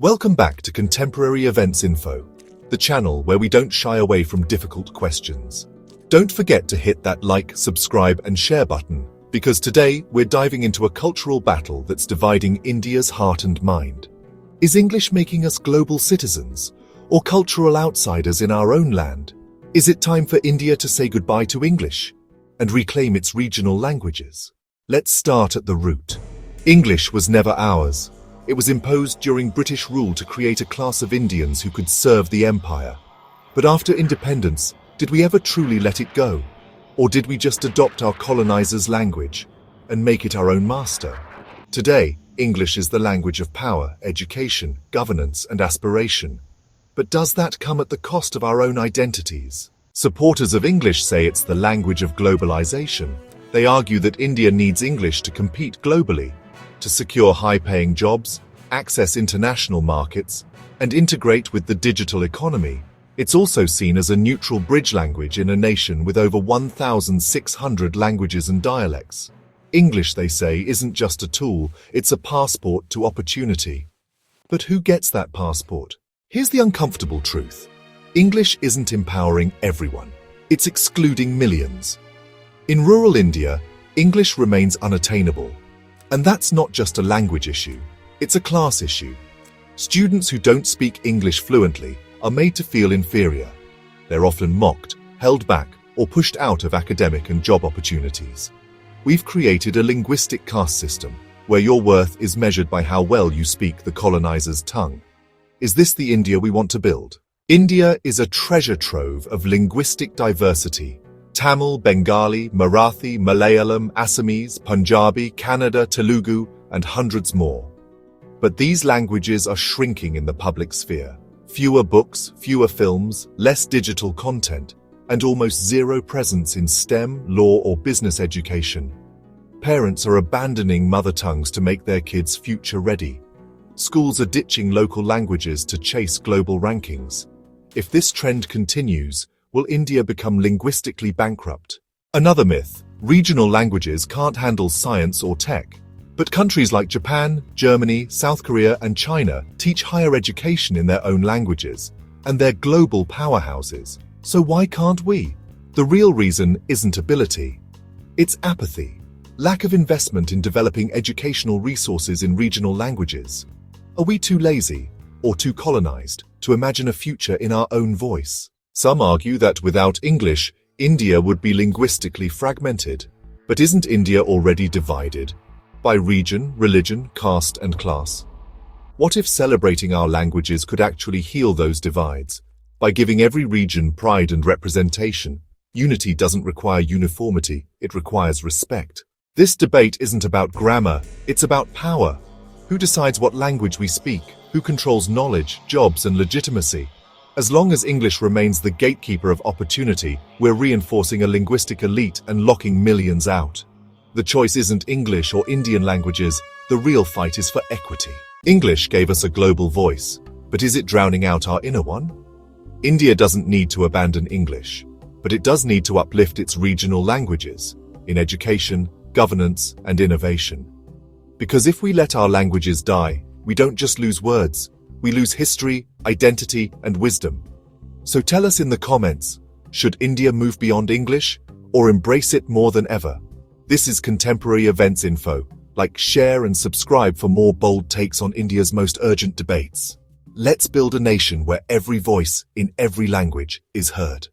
Welcome back to Contemporary Events Info, the channel where we don't shy away from difficult questions. Don't forget to hit that like, subscribe and share button, because today we're diving into a cultural battle that's dividing India's heart and mind. Is English making us global citizens, or cultural outsiders in our own land? Is it time for India to say goodbye to English and reclaim its regional languages? Let's start at the root. English was never ours. It was imposed during British rule to create a class of Indians who could serve the empire. But after independence, did we ever truly let it go? Or did we just adopt our colonizers' language and make it our own master? Today, English is the language of power, education, governance, and aspiration. But does that come at the cost of our own identities? Supporters of English say it's the language of globalization. They argue that India needs English to compete globally, to secure high-paying jobs, access international markets, and integrate with the digital economy. It's also seen as a neutral bridge language in a nation with over 1,600 languages and dialects. English, they say, isn't just a tool, it's a passport to opportunity. But who gets that passport? Here's the uncomfortable truth. English isn't empowering everyone. It's excluding millions. In rural India, English remains unattainable. And that's not just a language issue, it's a class issue. Students who don't speak English fluently are made to feel inferior. They're often mocked, held back, or pushed out of academic and job opportunities. We've created a linguistic caste system where your worth is measured by how well you speak the colonizer's tongue. Is this the India we want to build? India is a treasure trove of linguistic diversity. Tamil, Bengali, Marathi, Malayalam, Assamese, Punjabi, Kannada, Telugu, and hundreds more. But these languages are shrinking in the public sphere. Fewer books, fewer films, less digital content, and almost zero presence in STEM, law, or business education. Parents are abandoning mother tongues to make their kids future-ready. Schools are ditching local languages to chase global rankings. If this trend continues, will India become linguistically bankrupt? Another myth, regional languages can't handle science or tech. But countries like Japan, Germany, South Korea, and China teach higher education in their own languages, and they're global powerhouses. So why can't we? The real reason isn't ability. It's apathy, lack of investment in developing educational resources in regional languages. Are we too lazy, or too colonized, to imagine a future in our own voice? Some argue that without English, India would be linguistically fragmented. But isn't India already divided? By region, religion, caste, and class? What if celebrating our languages could actually heal those divides? By giving every region pride and representation. Unity doesn't require uniformity, it requires respect. This debate isn't about grammar, it's about power. Who decides what language we speak? Who controls knowledge, jobs, and legitimacy? As long as English remains the gatekeeper of opportunity, we're reinforcing a linguistic elite and locking millions out. The choice isn't English or Indian languages, the real fight is for equity. English gave us a global voice, but is it drowning out our inner one? India doesn't need to abandon English, but it does need to uplift its regional languages in education, governance, and innovation. Because if we let our languages die, we don't just lose words, we lose history, identity, and wisdom. So tell us in the comments, should India move beyond English or embrace it more than ever? This is Contemporary Events Info. Like, share, and subscribe for more bold takes on India's most urgent debates. Let's build a nation where every voice in every language is heard.